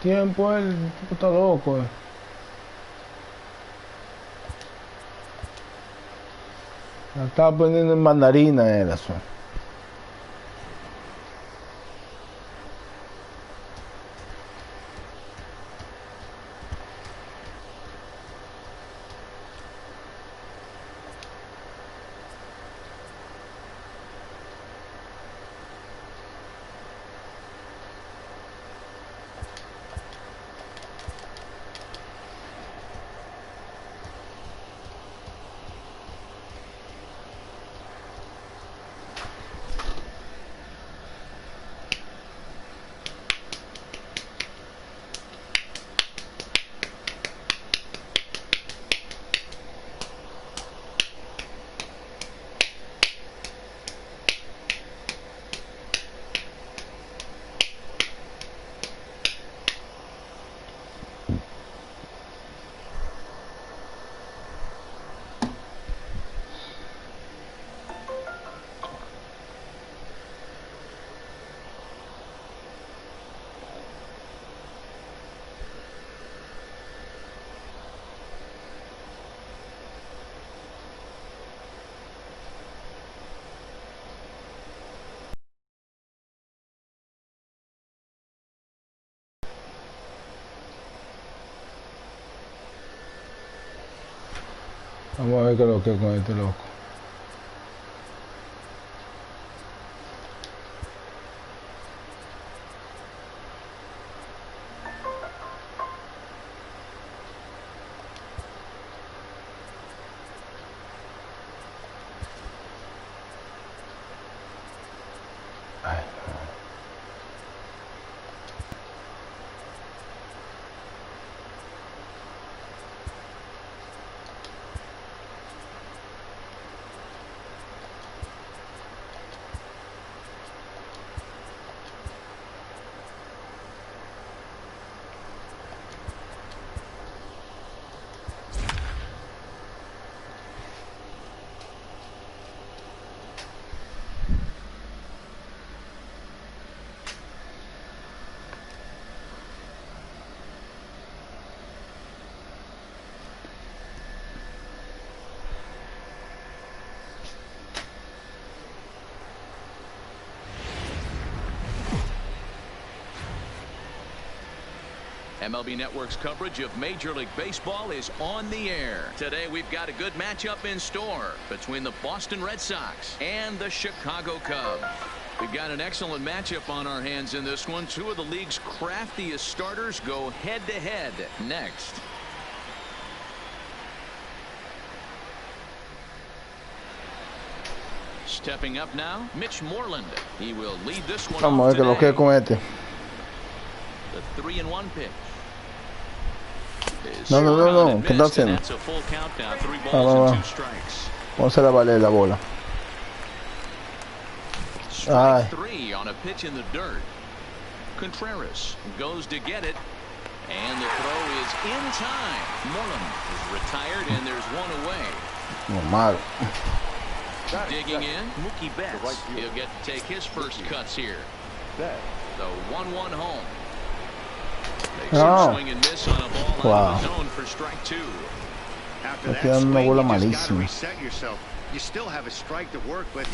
tiempo, el tipo está loco. La estaba poniendo en mandarina eso. Vamos a ver qué es lo que es con este loco. Ay, MLB Network's coverage of Major League Baseball is on the air. Today we've got a good matchup in store between the Boston Red Sox and the Chicago Cubs. We've got an excellent matchup on our hands in this one. Two of the league's craftiest starters go head-to-head next. Stepping up now, Mitch Moreland. He will lead this one vamos a ver qué es lo que es con este. The 3-1 pitch. No, ¿qué está haciendo? Vamos a hacer la valer la bola. Strike three on a pitch in the dirt. Contreras goes to get it, and the throw is in time. Moreland is retired, and there's one away. Normal. Digging in, Mookie Betts. He'll get to take his first cuts here. The 1-1 home. Swing and miss on a ball out of the zone for strike two. After that swing, you just got to reset yourself. You still have a strike to work with.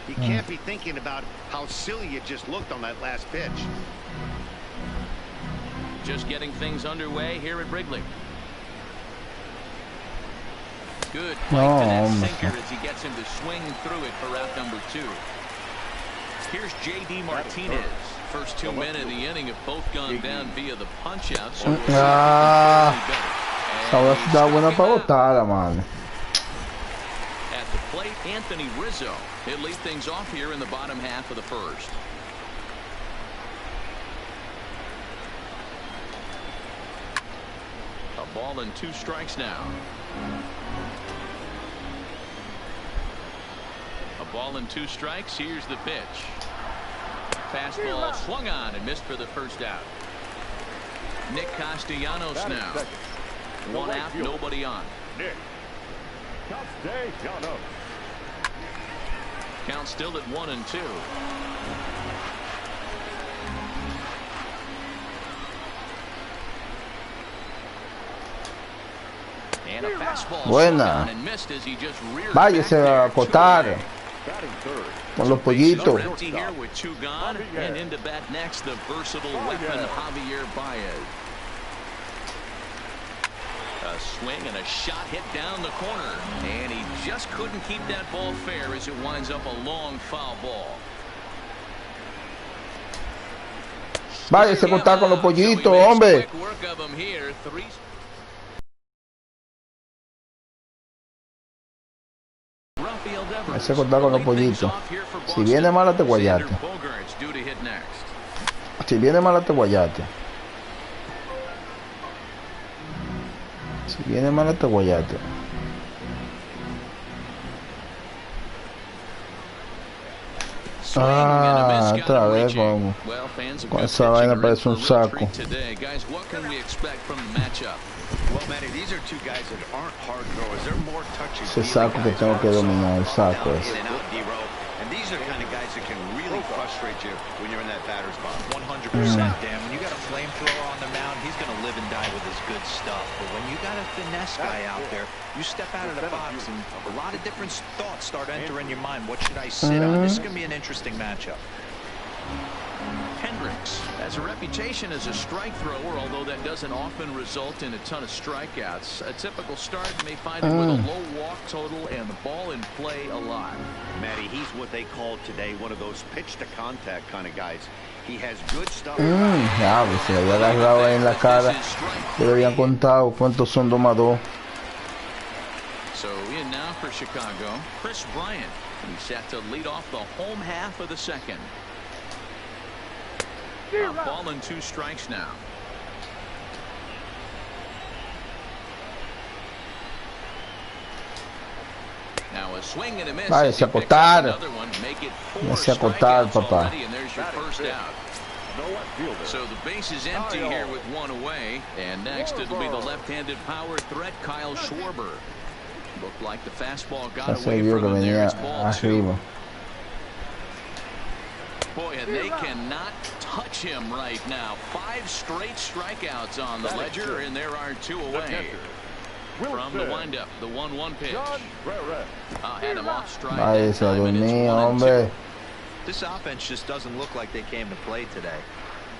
You can't be thinking about how silly you just looked on that last pitch. Just getting things underway here at Wrigley. Good fight to that sinker as he gets him to swing through it for out number two. Here's J.D. Martinez. First 2 men in the inning have both gone down via the punch-out. So esa está buena para botar, man. At the plate, Anthony Rizzo. He'll lead things off here in the bottom half of the first. A ball and 2 strikes now. A ball and 2 strikes. Here's the pitch. Fastball swung on and missed for the first out. Nick Castellanos now. 1 out, nobody on. Nick Castellanos. Count still at 1-2. Buena. Váyase a acotar con los pollitos. A swing and a shot hit down the corner, and he just couldn't keep that ball fair as it winds up a long foul ball. Váyase a acotar con los pollitos, hombre. Váyase a acotar con los pollitos. Si viene mala te guayate. Si viene mala te guayate. Si viene mala te guayate. Ah, otra vez con esa vaina parece un saco. Ese saco que tengo que dominar, el saco ese. And these are kind of guys that can really frustrate you when you're in that batter's box. 100%, Dan. When you got a flamethrower on the mound, he's going to live and die with his good stuff. But when you got a finesse guy out there, you step out of the box and a lot of different thoughts start entering your mind. What should I sit on? This is going to be an interesting matchup. Hendricks has a reputation as a strike thrower, although that doesn't often result in a ton of strikeouts. A typical start may find him with a low walk total and the ball in play a lot. Matty, he's what they call today one of those pitch to contact kind of guys. He has good stuff. Ya, pues se le había agarrado ahí en la cara. Le habían contado cuántos son 2 más 2. So in now for Chicago, Chris Bryant. He's set to lead off the home half of the second. A ball and 2 strikes now. Now a swing and a miss. Váyase a acotar. Váyase a acotar, papá. And there's your first out. So the base is empty here with 1 away. And next it'll be the left-handed power threat, Kyle Schwarber. Looked like the fastball got away from him there. It's ball 2. Boy, and they cannot touch him right now. 5 straight strikeouts on the ledger, and there are 2 away. From the windup, the 1-1 pitch. Had him off stride. Váyase a dormir, hombre. This offense just doesn't look like they came to play today.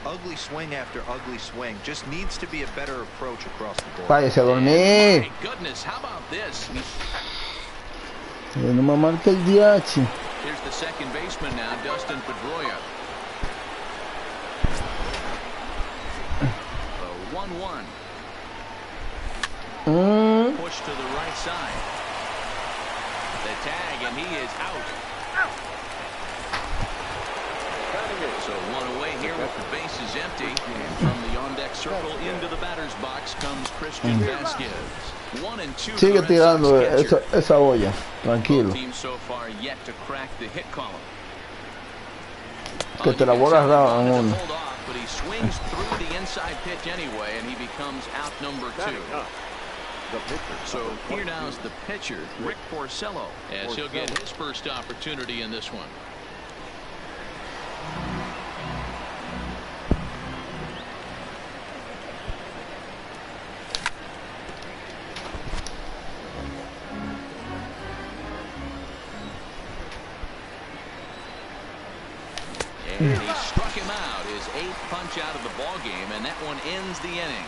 Ugly swing after ugly swing. Just needs to be a better approach across the board. Váyase a dormir. My goodness, how about this? No me marca el DH. Here's the second baseman now, Dustin Pedroia. 1-1. Push to the right side. The tag, and he is out. So 1 away here with the bases empty. And from the on-deck circle into the batter's box comes Christian Vasquez. 1 and 2. Sigue tirando esa olla. Tranquilo. Team so far yet to crack the hit column. Que te la voy a agarrar en uno. But he swings through the inside pitch anyway, and he becomes out number 2. So here now is the pitcher, Rick Porcello, as he'll get his first opportunity in this one. And he struck him out, his 8th punch out of the ball game, and that one ends the inning.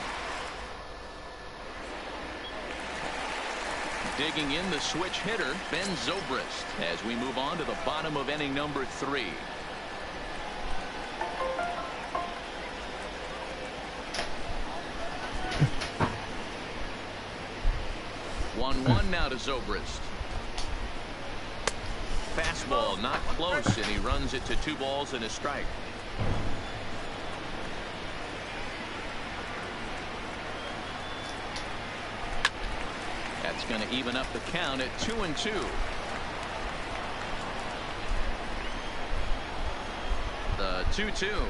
Digging in the switch hitter, Ben Zobrist, as we move on to the bottom of inning number 3. One now to Zobrist. Fastball not close, and he runs it to 2 balls and a strike. That's going to even up the count at 2-2. The 2-2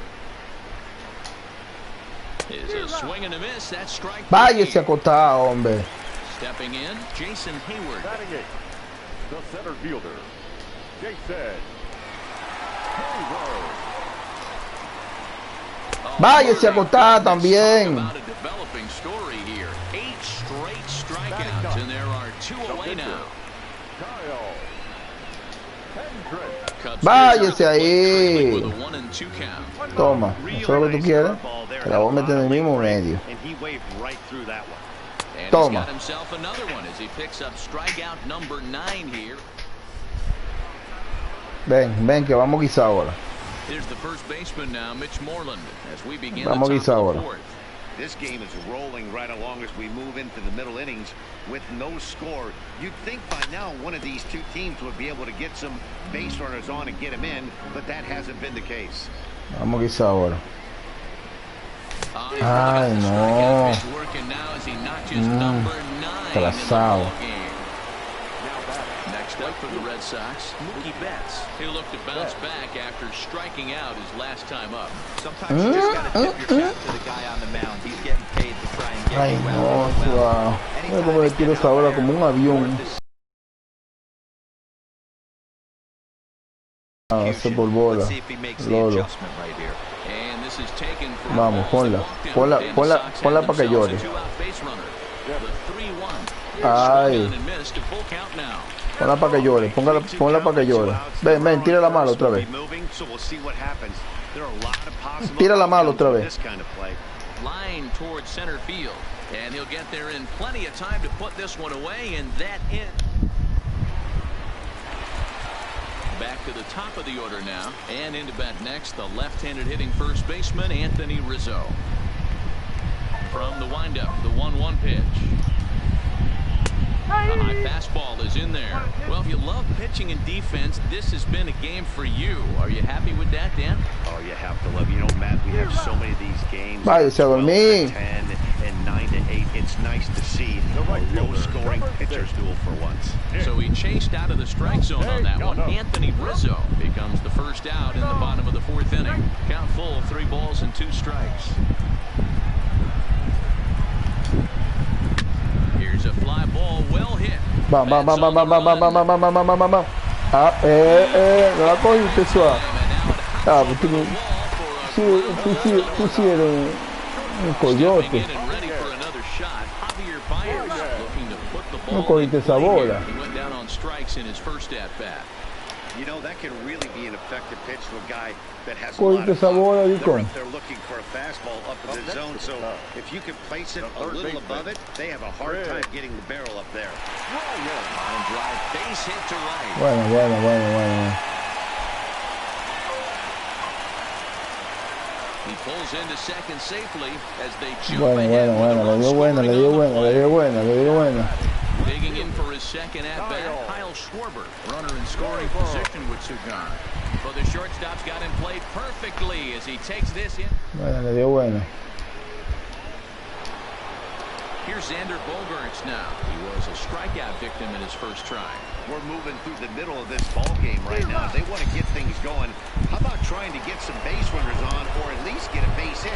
is a swing and a miss. That's strike. Váyase a acotar, hombre. Stepping in, Jason Hayward. Batting it, the center fielder, Jason Hayward. Váyase a acostar también. Váyase ahí. Toma, eso es lo que tú quieres. Te la voy a meter en el mismo medio. Toma. Ven, que vamos quizá ahora. Vamos quizá ahora. This game is rolling right along as we move into the middle innings with no score. You'd think by now one of these two teams would be able to get some base runners on and get them in, but that hasn't been the case. Vamos quizá ahora. Ay, no. Trazado. Next up for the Red Sox, Mookie Betts. He looked to bounce back after striking out his last time up. Sometimes you just gotta tip your cap to the guy on the mound. He's getting paid to try and get Ay, no, wow. Mira cómo le tiro esa bola como un avión. Ah, ese por bola. Lolo. Vamos, ponla para que llore. Ay. Ponla para que llore, ponla para que llore. Ven, tira la mala otra vez. Tira la mala otra vez. Line towards center field, and he'll get there in plenty of time to put this one away, and that in. Back to the top of the order now, and into bat next, the left-handed hitting first baseman Anthony Rizzo. From the windup, the 1-1 pitch. The high fastball is in there. Well, if you love pitching and defense, this has been a game for you. Are you happy with that, Dan? Oh, you have to love. You know, Matt, we have so many of these games. 12 to 10 and 9 to 8. It's nice to see a low-scoring pitcher's duel for once. So he chased out of the strike zone on that one. Anthony Rizzo becomes the first out in the bottom of the 4th inning. Count full, 3 balls and 2 strikes. Here's a fly ball, well hit. Vamos. Ah, no la cogiste suave. Ah, pues tú sí eres un coyote. No cogiste esa bola. You know, that can really be an effective pitch to a guy that has a Cogiste lot of esa bola, power. Rico. They're looking for a fastball up in the zone, so if you can place it a little above it, they have a hard time getting the barrel up there. Line drive, base hit to right. Bueno. He pulls into second safely as they jump Bueno, le dio buena. Digging in for his second at-bat, Kyle Schwarber, runner in scoring position with Sugan. But the shortstop's got him played perfectly as he takes this in. Bueno, le dio buena. Here's Xander Bogaerts now. He was a strikeout victim in his first try. We're moving through the middle of this ball game right now. They want to get things going. How about trying to get some base runners on, or at least get a base hit?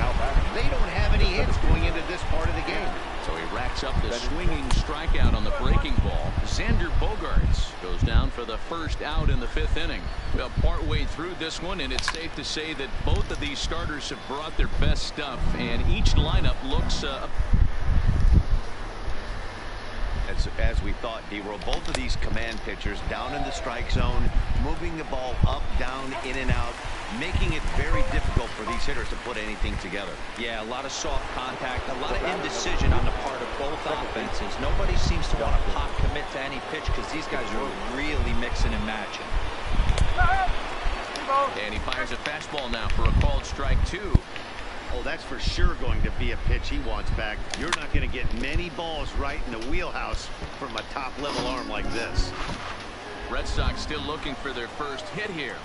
They don't have any hits going into this part of the game. So he racks up the swinging strikeout on the breaking ball. Xander Bogaerts goes down for the first out in the 5th inning. Well, partway through this one, and it's safe to say that both of these starters have brought their best stuff, and each lineup looks as we thought, D-Roll, both of these command pitchers down in the strike zone, moving the ball up, down, in and out, making it very difficult for these hitters to put anything together. Yeah, a lot of soft contact, a lot of indecision on the part of both offenses. Nobody seems to want to pop commit to any pitch because these guys are really mixing and matching. And he fires a fastball now for a called strike 2. Oh, that's for sure going to be a pitch he wants back. You're not going to get many balls right in the wheelhouse from a top-level arm like this. Red Sox still looking for their first hit here.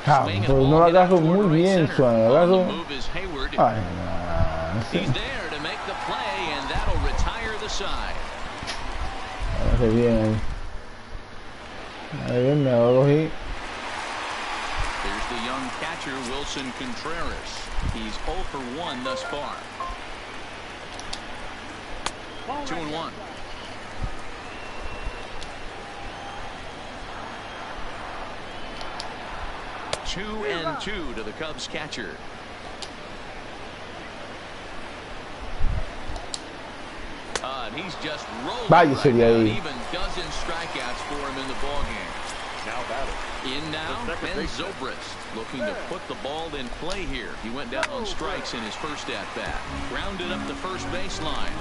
Pues no la agarro muy bien, Swan. La agarro. Ay, no. He's there to make the play, and that'll retire the side. Agarré bien ahí. Ahí bien, me hago así. Here's the young catcher, Wilson Contreras. He's 0 for 1 thus far. 2-1. 2-2 to the Cubs catcher. And he's just rolling right now. Even dozen strikeouts for him in the ballgame. Now batter. In now, Ben Zobrist looking to put the ball in play here. He went down on strikes in his first at-bat. Grounded up the first baseline.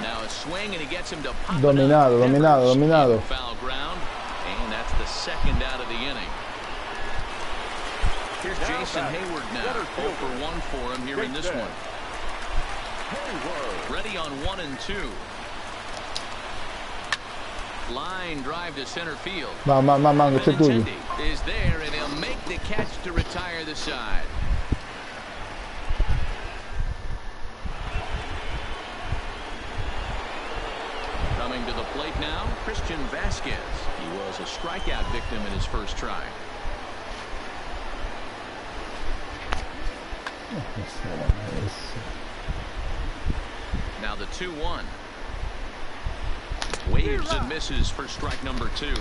Now a swing, and he gets him to pop dominado. Foul ground, and that's the second out of the inning. Here's Jason Hayward now. 0 for 1 for him here in this one. Ready on 1 and 2. Line drive to center field. Benintendi is there, and he'll make the catch to retire the side. Coming to the plate now, Christian Vasquez. He was a strikeout victim in his first try. Now the 2-1. Waves and misses for strike number 2.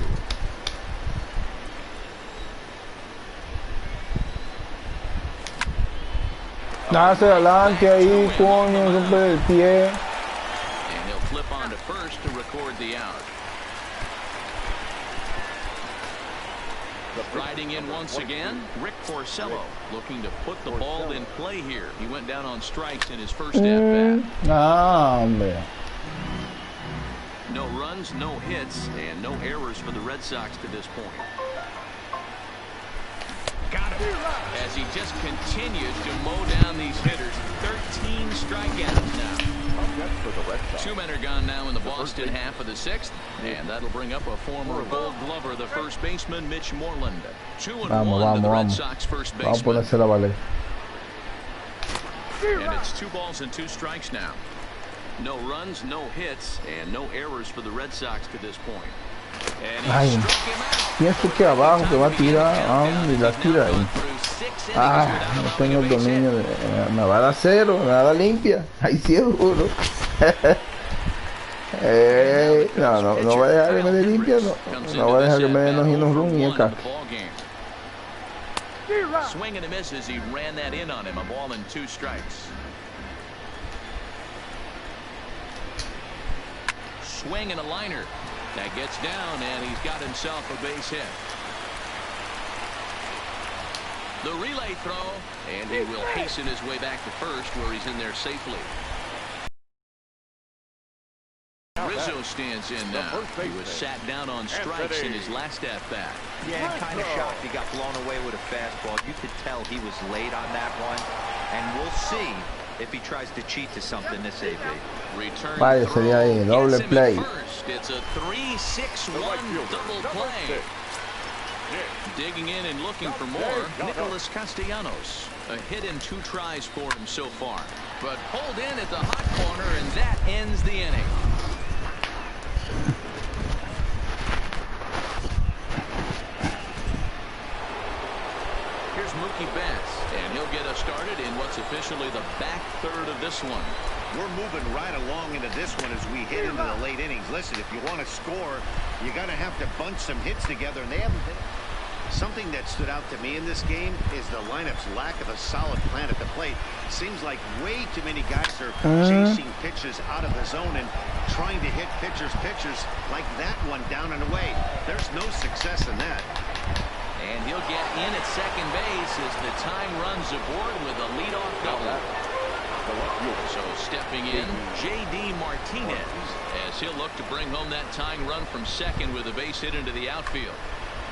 Hacia adelante ahí, coño, siempre el pie. And he'll flip on to first to record the out. Riding in once again, Rick Porcello looking to put the ball in play here. He went down on strikes in his first at-bat. No runs, no hits, and no errors for the Red Sox to this point. Got him. As he just continues to mow down these hitters. 13 strikeouts now. 2 men are gone now in the Boston half of the 6th, and that'll bring up a former Gold Glover, the first baseman, Mitch Moreland. 2-1 to the Red Sox first baseman. And it's 2 balls and 2 strikes now. No runs, no hits, and no errors for the Red Sox to this point. And he struck him out. Pienso que abajo que va a tirar, y la tira ahí. No tengo el dominio. Me va a dar 0, me va a dar limpia. Ahí sí es duro. No va a dejar que me dé limpia, no va a dejar que me dé no run y acá. Swing and a miss as he ran that in on him. A ball and 2 strikes. Swing and a liner. That gets down, and he's got himself a base hit. The relay throw, and he will hasten his way back to first, where he's in there safely. Rizzo stands in now. He was sat down on strikes in his last at-bat. Yeah, kind of shocked he got blown away with a fastball. You could tell he was late on that one, and we'll see if he tries to cheat to something this AB. Vaya, sería ahí, doble play. It's a 3-6-1 double play. Digging in and looking for more, Nicholas Castellanos. A hit in 2 tries for him so far. But pulled in at the hot corner, and that ends the inning. Here's Mookie Betts, and he'll get us started in what's officially the back third of this one. We're moving right along into this one as we hit into the late innings. Listen, if you want to score, you got to have to bunch some hits together, and they haven't been. Something that stood out to me in this game is the lineup's lack of a solid plan at the plate. Seems like way too many guys are chasing pitches out of the zone and trying to hit pitchers like that one down and away. There's no success in that. And he'll get in at second base as the time runs aboard with a leadoff double. So stepping in, J.D. Martinez, as he'll look to bring home that tying run from second with a base hit into the outfield.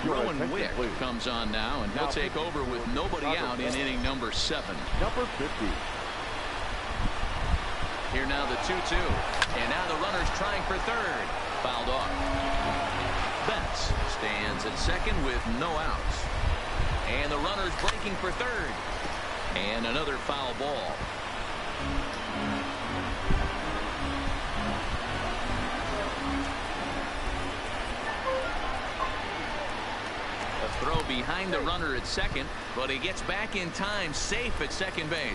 Rowan Wick comes on now, and he'll take over with nobody out in inning number 7. Number 50. Here now the 2-2. And now the runner's trying for third. Fouled off. Betts stands at second with no outs. And the runner's breaking for third. And another foul ball. A throw behind the runner at second, but he gets back in time, safe at second base.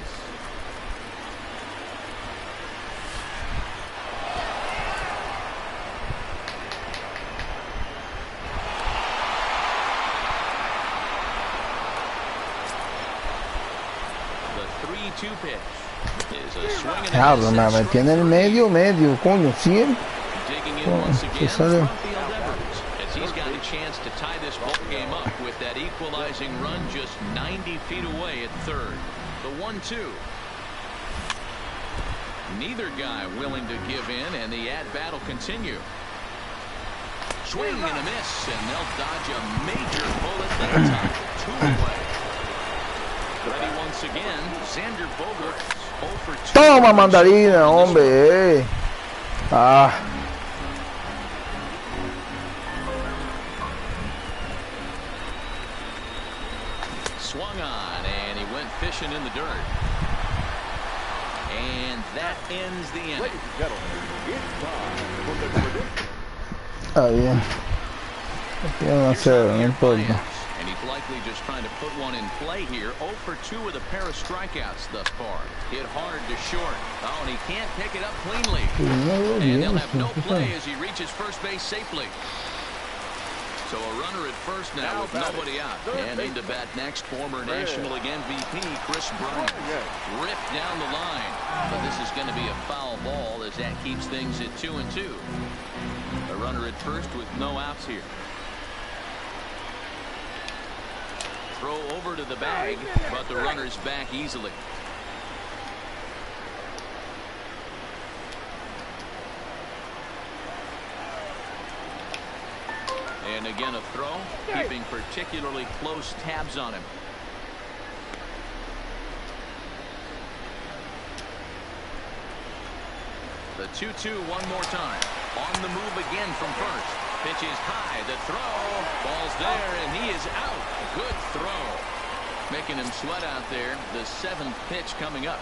The 3-2 pitch is a swing and Ya, a miss. me metí en el medio, coño, siempre. Digging in once again se from sale. Field Evers, as he's got a chance to tie this ball game up with that equalizing run just 90 feet away at third. The 1-2. Neither guy willing to give in, and the at-bat will continue. Swing and a miss, and they'll dodge a major bullet that time. 2 away. Ready once again, Xander Bogaerts 0 for 2. Toma, mandarina, hombre. Ah. Swung on, and he went fishing in the dirt. And that ends the inning. Ladies and gentlemen, it's time for the prediction. Está bien. Aquí van a hacer, no importa. And he's likely just trying to put one in play here. 0 for 2 with a pair of strikeouts thus far. Hit hard to short. Oh, and he can't pick it up cleanly. And they'll have no play as he reaches first base safely. So a runner at first now with nobody out. And into bat next, former National League MVP Chris Bryant. Ripped down the line. But this is going to be a foul ball as that keeps things at 2-2. A runner at first with no outs here. Throw over to the bag, but the runner's back easily. And again a throw, keeping particularly close tabs on him. The 2-2 one more time. On the move again from first. Pitch is high. The throw. Ball's there, and he is out. Good throw. Making him sweat out there. The 7th pitch coming up.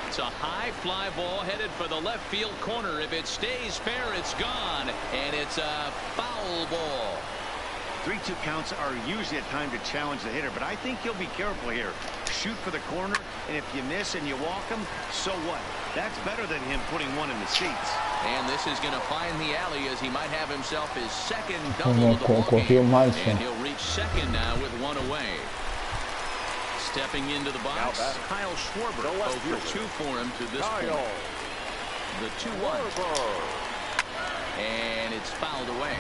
It's a high fly ball headed for the left field corner. If it stays fair, it's gone. And it's a foul ball. 3-2 counts are usually a time to challenge the hitter, but I think he'll be careful here. Shoot for the corner, and if you miss and you walk him, so what? That's better than him putting one in the seats. And this is going to find the alley as he might have himself his second double of the ballgame. And he'll reach second now with one away. Stepping into the box, Kyle Schwarber. 0 for 2 for him to this point. The 2-1. And it's fouled away.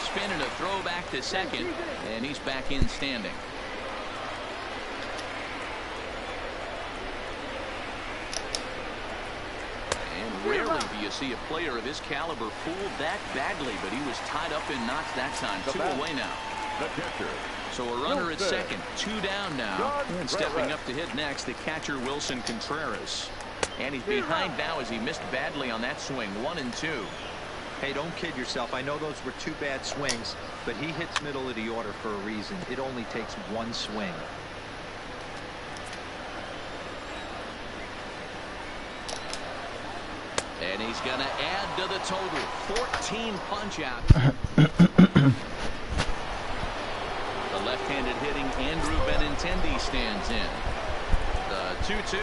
Spin and a throw back to second, and he's back in standing. And rarely do you see a player of his caliber fooled that badly, but he was tied up in knots that time. 2 away now. So a runner at second, 2 down now. And stepping up to hit next, the catcher Wilson Contreras. And he's behind now as he missed badly on that swing. 1-2. Hey, don't kid yourself. I know those were 2 bad swings, but he hits middle of the order for a reason. It only takes 1 swing. And he's going to add to the total. 14 punch-out. The left-handed hitting Andrew Benintendi stands in. The 2-2.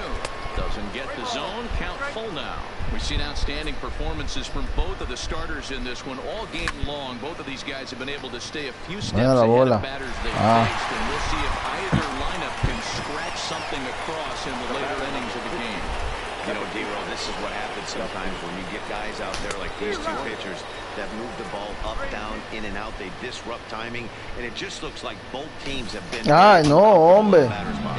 Doesn't get the zone. Count full now. We've seen outstanding performances from both of the starters in this one all game long. Both of these guys have been able to stay a few steps ahead of batters they faced, and we'll see if either lineup can scratch something across in the later innings of the game. You know, D-Roll, this is what happens sometimes when you get guys out there like these 2 pitchers that move the ball up, down, in and out. They disrupt timing, and it just looks like both teams have been... Ay, no, hombre.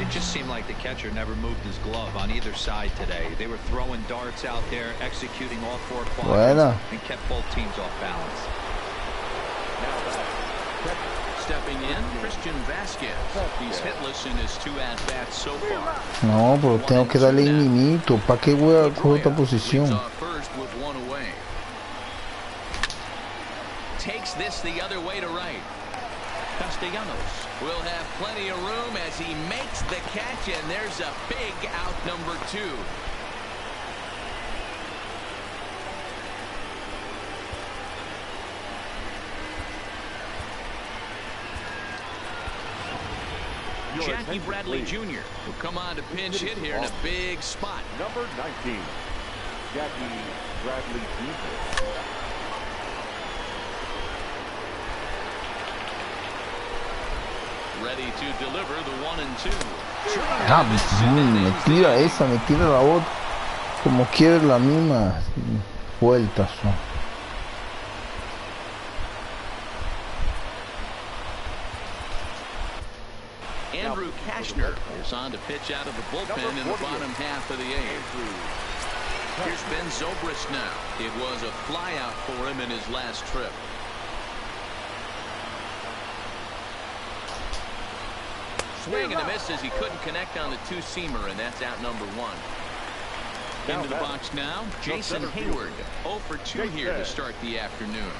It just seemed like the catcher never moved his glove on either side today. They were throwing darts out there, executing all 4 quadrants, and kept both teams off balance. Stepping in, Christian Vasquez. He's hitless in his 2 at-bats so far. No, pero tengo que darle infinito. ¿Para qué voy a coger esta posición? First with 1 away. Takes this the other way to right. Castellanos will have plenty of room as he makes the catch, and there's a big out number 2. Jackie Bradley Jr. will come on to pinch hit here in a big spot. Number 19. Ready to deliver the 1 and 2. Ah, me tira esa, me tira la otra. Como quiere la misma vuelta son. Andrew Kashner is on to pitch out of the bullpen in the bottom half of the 8th. Here's Ben Zobrist now. It was a flyout for him in his last trip. Swing and a miss as he couldn't connect on the two-seamer, and that's out number 1. Into the box now, Jason Hayward. 0 for 2 here to start the afternoon.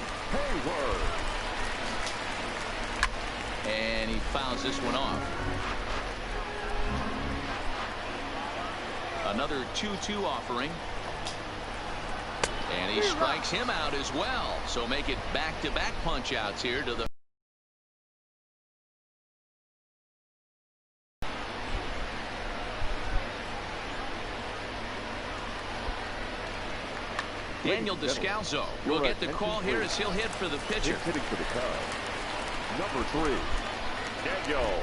And he fouls this one off. Another 2-2 offering. And he strikes him out as well. So make it back-to-back punch-outs here to the Daniel Descalzo will get the call here as he'll hit for the pitcher. Hitting for the Cubs. Number 3, Daniel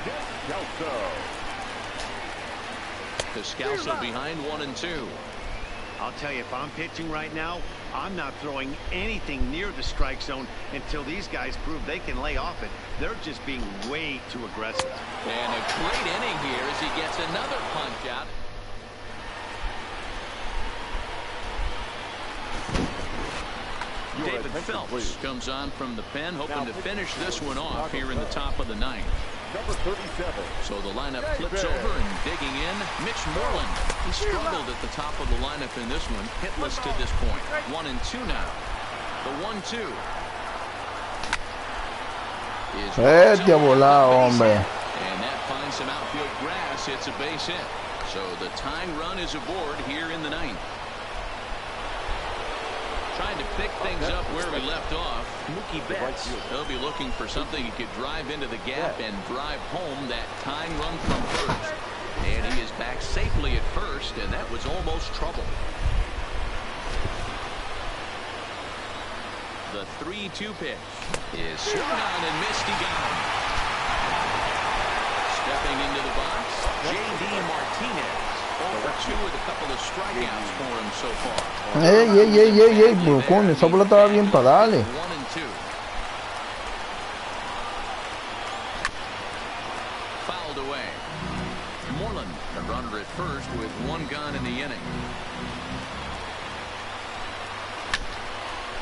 Descalzo. Descalzo behind 1 and 2. I'll tell you, if I'm pitching right now, I'm not throwing anything near the strike zone until these guys prove they can lay off it. They're just being way too aggressive. And a great inning here as he gets another punch out. David Phelps comes on from the pen, hoping to finish this one off here in the top of the 9th. Number 37. So the lineup flips over and digging in, Mitch Moreland. He struggled at the top of the lineup in this one, hitless to this point. 1 and 2 now. The 1-2 is volado, hombre. and that finds some outfield grass. It's a base hit. So the tying run is aboard here in the 9th. Trying to pick things up where we left off. Mookie Betts. He'll be looking for something he could drive into the gap and drive home that tying run from first. And he is back safely at first, and that was almost trouble. The 3-2 pitch is swung on and missed again. Stepping into the box, J.D. Martinez. Over 2 with a couple of strikeouts for him so far. Ey, coño, esa bola estaba bien para darle. 1 and 2. Fouled away. Moreland, a runner at first with 1 gone in the inning.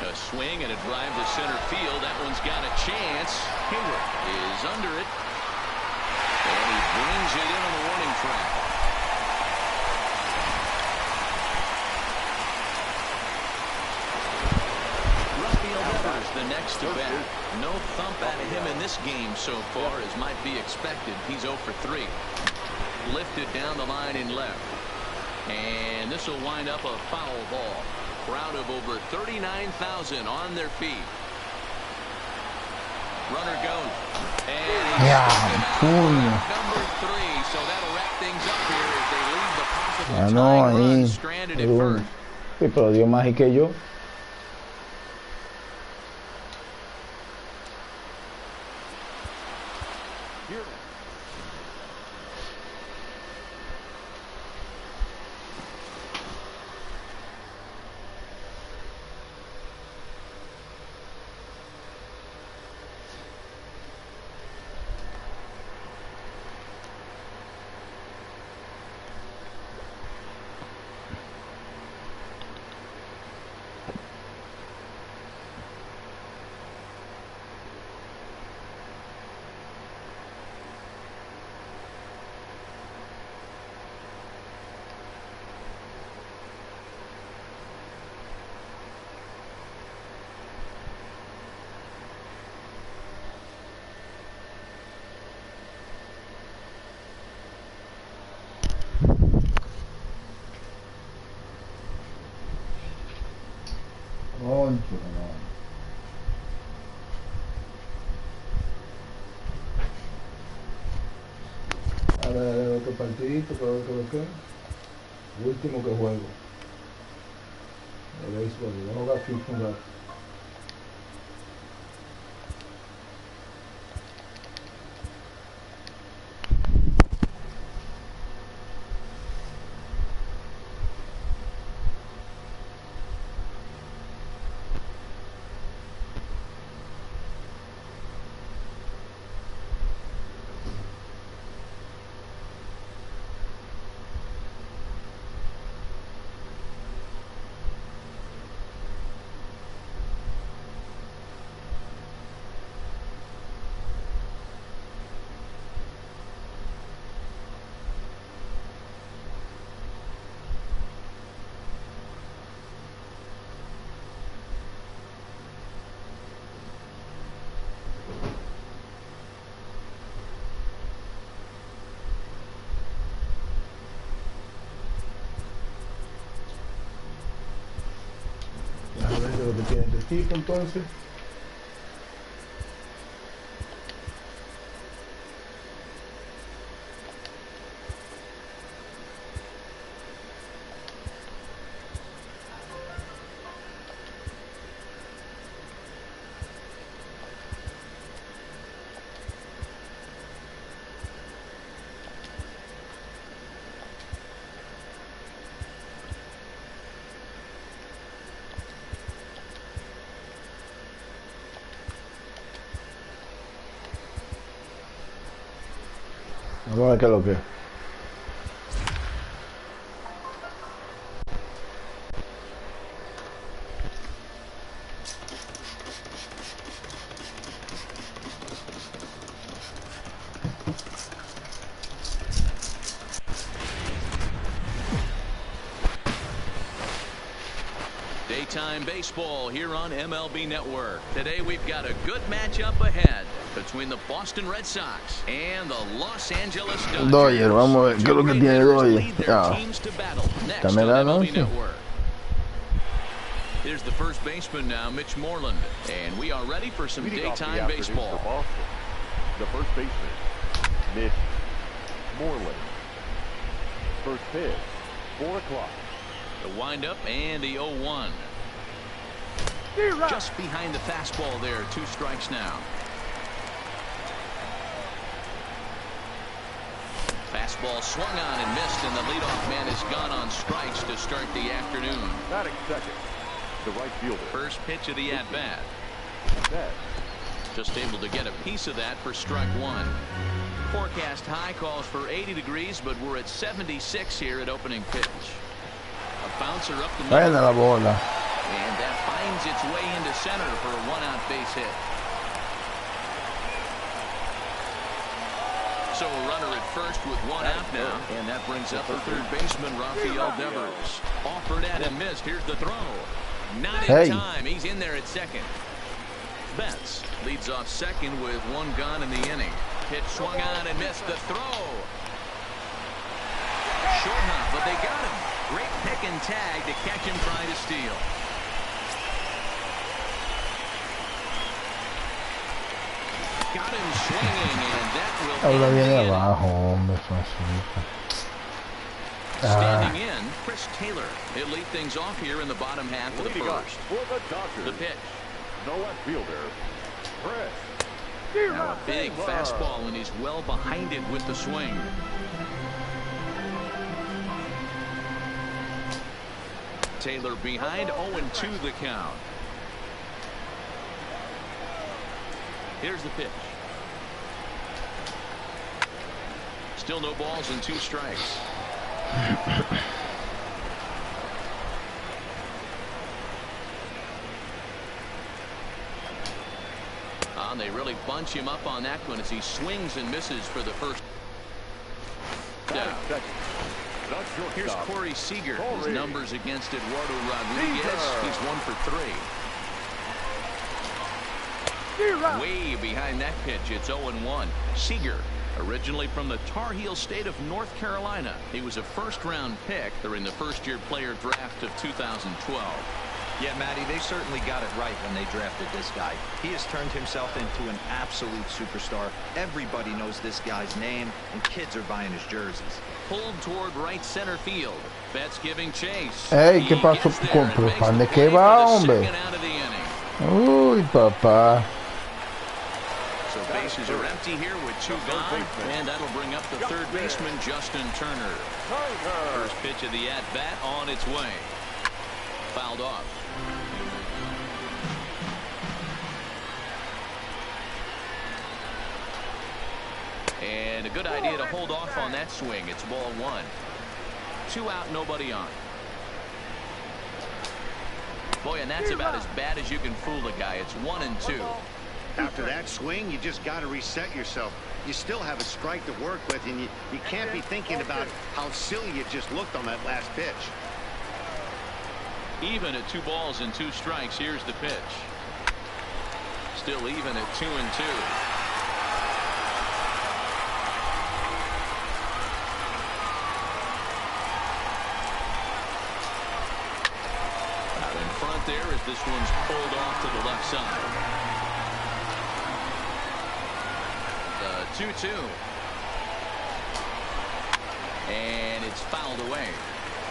A swing and a drive to center field. That one's got a chance. Hayward is under it. And he brings it in on the warning track. The next to bat. No thump out of him in this game so far as might be expected. He's 0 for 3. Lifted down the line in left. And this will wind up a foul ball. Crowd of over 39,000 on their feet. Runner goes. And number 3. So that'll wrap things up here as they leave the possible tying run stranded at first. Sí, pero dio más y que yo. Ahora otro partidito para ver qué. Último que juego. de béisbol. Voy a jugar FIFA un rato. A ver de lo que tiene este tipo entonces. Vamos a ver qué es lo que es. Daytime baseball here on MLB Network. Today we've got a good matchup ahead between the Boston Red Sox and the Los Angeles Dodgers. Vamos a ver qué es lo que tiene Dodgers. También la noche. Here's the first baseman now, Mitch Moreland, and we are ready for some daytime baseball. The first baseman, Mitch Moreland. First pitch, 4 o'clock. The windup and the 0-1. Just behind the fastball there. 2 strikes now. Fastball swung on and missed, and the leadoff man has gone on strikes to start the afternoon. Batting second, the right fielder. First pitch of the at-bat. Just able to get a piece of that for strike 1. Forecast high calls for 80 degrees, but we're at 76 here at opening pitch. A bouncer up the middle. Buena la bola. And that finds its way into center for a 1-out base hit. So a runner at first with 1 out now, and that brings up the third baseman, Rafael Devers. Offered at and missed. Here's the throw. Not in time. He's in there at second. Betts leads off second with 1 gone in the inning. Pitch swung on and missed. The throw. Short hop, but they got him. Great pick and tag to catch him trying to steal. Got him swinging, and that will Ahora end viene the inning. abajo, hombre, facilita. Standing in, Chris Taylor. He'll lead things off here in the bottom half of the first. For the Dodgers, The pitch. no left fielder, Chris. Now a big fastball, and he's well behind it with the swing. Taylor behind, 0-2 the count. Here's the pitch. Still no balls and 2 strikes. And they really bunch him up on that one as he swings and misses for the first down. Here's Corey Seager. His numbers against Eduardo Rodriguez. He's 1 for 3. Way behind that pitch. It's 0-1. Seager, originally from the Tar Heel state of North Carolina. He was a first-round pick during the first-year player draft of 2012. Yeah, Matty, they certainly got it right when they drafted this guy. He has turned himself into an absolute superstar. Everybody knows this guy's name, and kids are buying his jerseys. Pulled toward right center field. Betts giving chase. Ey, ¿qué pasó? ¿Pan de qué va, hombre? Uy, papá. So bases are empty here with 2 gone, and that'll bring up the third baseman, Justin Turner. First pitch of the at-bat on its way. Fouled off. And a good idea to hold off on that swing. It's ball 1. 2 out, nobody on. Boy, and that's about as bad as you can fool a guy. It's 1-2. After that swing, you just got to reset yourself. You still have a strike to work with, and you can't be thinking about how silly you just looked on that last pitch. Even at 2 balls and 2 strikes. Here's the pitch. Still even at 2-2. Out in front there as this one's pulled off to the left side. The 2-2. And it's fouled away.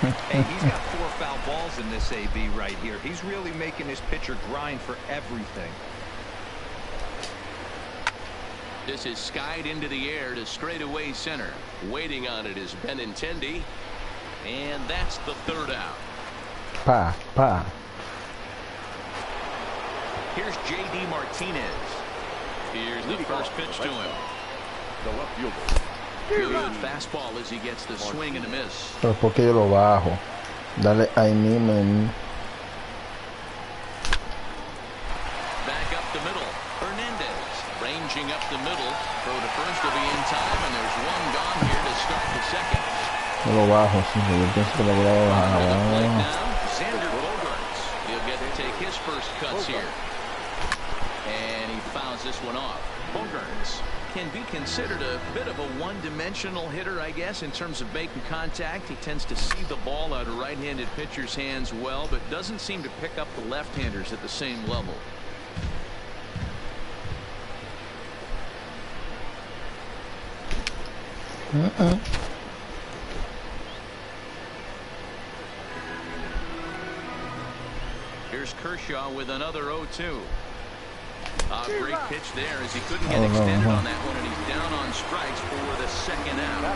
Hey, he's got 4 foul balls in this AB right here. He's really making his pitcher grind for everything. This is skied into the air to straightaway center. Waiting on it is Benintendi. And that's the 3rd out. Pa. Here's J.D. Martinez. Here's the first pitch to him. The left fielder. Good fastball as he gets the swing and a miss. Pero porque yo lo bajo. Dale ahí mismo. Back up the middle. Hernandez ranging up the middle. Throw to first will be in time, and there's 1 gone here to start the second. Yo lo bajo, sí, yo pienso que lo voy a bajar. Xander Bogaerts. He'll get to take his first cuts here. And he fouls this one off. Bogaerts can be considered a bit of a one-dimensional hitter, I guess, in terms of making contact. He tends to see the ball out of right-handed pitchers' hands well, but doesn't seem to pick up the left-handers at the same level. Here's Kershaw with another 0-2. Great pitch there as he couldn't get extended on that one, and he's down on strikes for the 2nd out.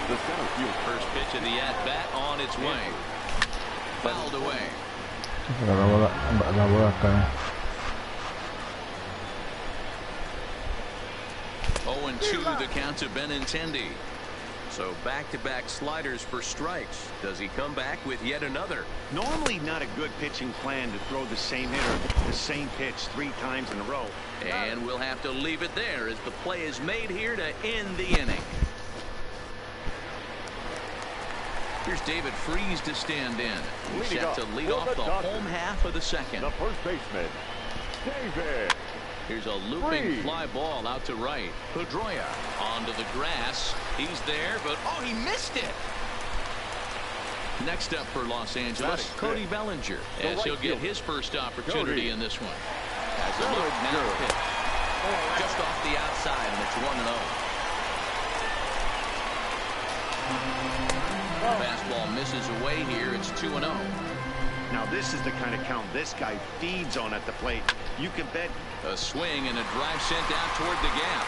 The center field. First pitch of the at-bat on its way. Fouled away. La bola acá. 0-2 the count to Benintendi. So back-to-back sliders for strikes. Does he come back with yet another? Normally not a good pitching plan to throw the same hitter the same pitch 3 times in a row. And we'll have to leave it there as the play is made here to end the inning. Here's David Freese to stand in. He's set to lead off the home half of the second. The first baseman, David. Here's a looping fly ball out to right. Pedroia onto the grass. He's there, but oh, he missed it. Next up for Los Angeles, Cody Bellinger, as he'll get his first opportunity in this one. As a look now pitch. Just off the outside, and it's 1-0. Fastball misses away here. It's 2-0. Now this is the kind of count this guy feeds on at the plate. You can bet. A swing and a drive sent down toward the gap.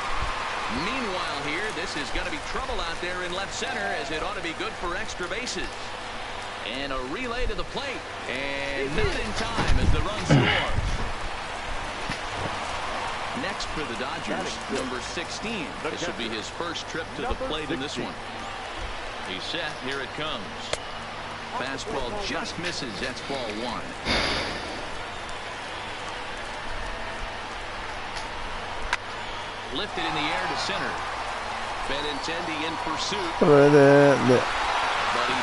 Meanwhile here, this is going to be trouble out there in left center, as it ought to be good for extra bases. And a relay to the plate. And not in time as the run scores. Next for the Dodgers, number 16. This will be his first trip to the plate in this one. He's set. Here it comes. Fastball just misses. That's ball 1. Lifted in the air to center. Benintendi in pursuit. But he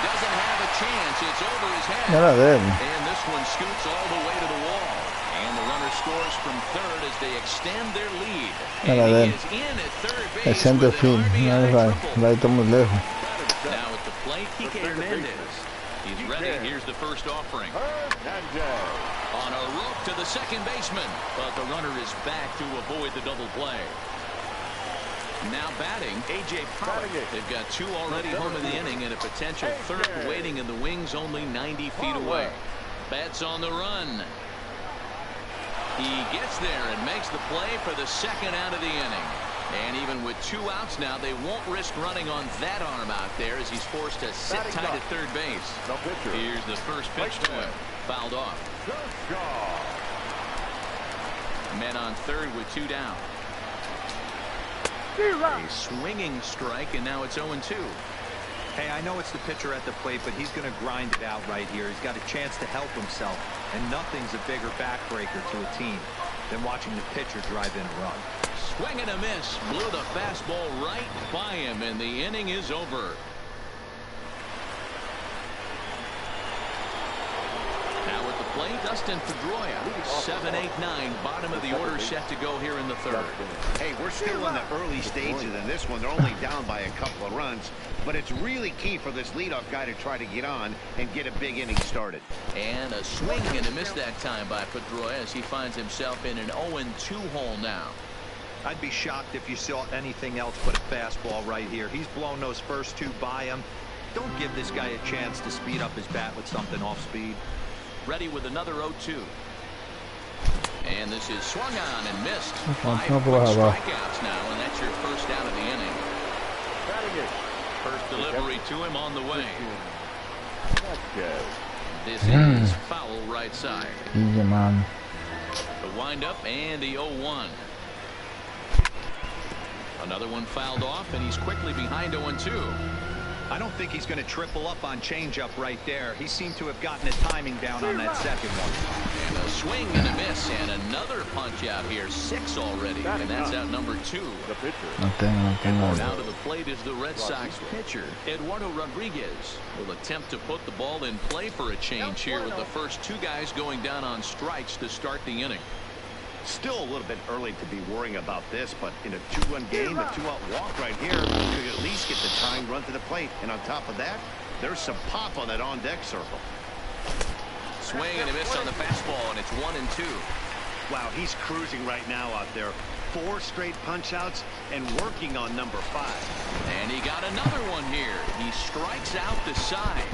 doesn't have a chance. It's over his head. And this one scoots all the way to the wall. And the runner scores from third as they extend their lead. And he is in at third base with an RBI triple. Now at the plate, Kike Hernandez. He's ready. Here's the first offering. On a rope to the second baseman, but the runner is back to avoid the double play. Now batting, A.J. Pollock. They've got two already home in the inning and a potential third waiting in the wings only 90 feet away. Betts on the run. He gets there and makes the play for the second out of the inning. And even with two outs now, they won't risk running on that arm out there as he's forced to sit tight at third base. Here's the first pitch to him. Fouled off. Men on third with two down. A swinging strike, and now it's 0-2. Hey, I know it's the pitcher at the plate, but he's going to grind it out right here. He's got a chance to help himself, and nothing's a bigger backbreaker to a team than watching the pitcher drive in a run. Swing and a miss. Blew the fastball right by him, and the inning is over. Now at the plate, Dustin Pedroia. 7-8-9, bottom of the order, set to go here in the third. Hey, we're still in the early stages in this one. They're only down by a couple of runs, but it's really key for this leadoff guy to try to get on and get a big inning started. And a swing and a miss that time by Pedroia as he finds himself in an 0-2 hole now. I'd be shocked if you saw anything else but a fastball right here. He's blown those first two by him. Don't give this guy a chance to speed up his bat with something off speed. Ready with another 0-2. And this is swung on and missed. 5 strikeouts now, and that's your first out of the inning. First delivery to him on the way. This is foul right side. Easy, man. The windup and the 0-1. Another one fouled off, and he's quickly behind 0-2. I don't think he's going to triple up on changeup right there. He seemed to have gotten his timing down on that second one. And a swing and a miss, and another punch out here. 6 already, and that's out number 2. Now to the plate is the Red Sox pitcher, Eduardo Rodriguez. Will attempt to put the ball in play for a change here with the first 2 guys going down on strikes to start the inning. Still a little bit early to be worrying about this, but in a 2-run game, a 2-out walk right here could at least get the tying run to the plate. And on top of that, there's some pop on that on-deck circle. Swing and a miss on the fastball, and it's 1-2. Wow, he's cruising right now out there. 4 straight punch-outs and working on number 5. And he got another one here. He strikes out the side.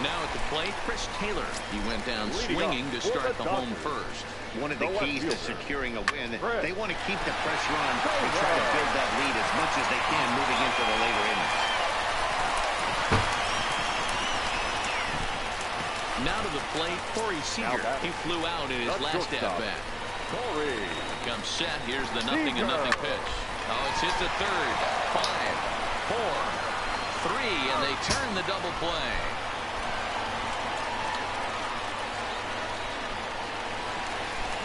Now at the plate, Chris Taylor. He went down swinging to start the home first. One of the keys to securing a win, they want to keep the pressure on and try to build that lead as much as they can moving into the later innings. Now to the plate, Corey Seager. He flew out in his last at-bat. Comes set. Here's the 0-0 pitch. Oh, it's hit to third. 5, 4, 3, and they turn the double play.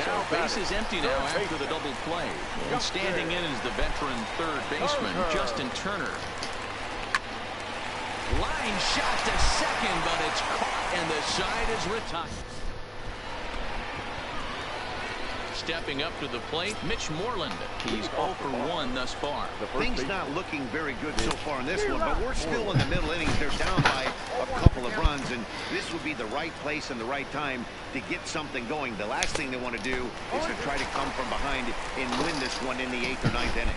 So base is empty now after the double play. And standing in is the veteran third baseman, Justin Turner. Line shot to second, but it's caught, and the side is retired. Stepping up to the plate, Mitch Moreland. He's 0 for 1 thus far. Things not looking very good so far in this one, but we're still in the middle innings. They're down by a couple of runs, and this would be the right place and the right time to get something going. The last thing they want to do is to try to come from behind and win this one in the 8th or 9th inning.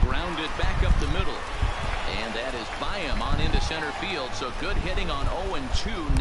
Grounded back up the middle. And that is by him on into center field. So good hitting on 0-2.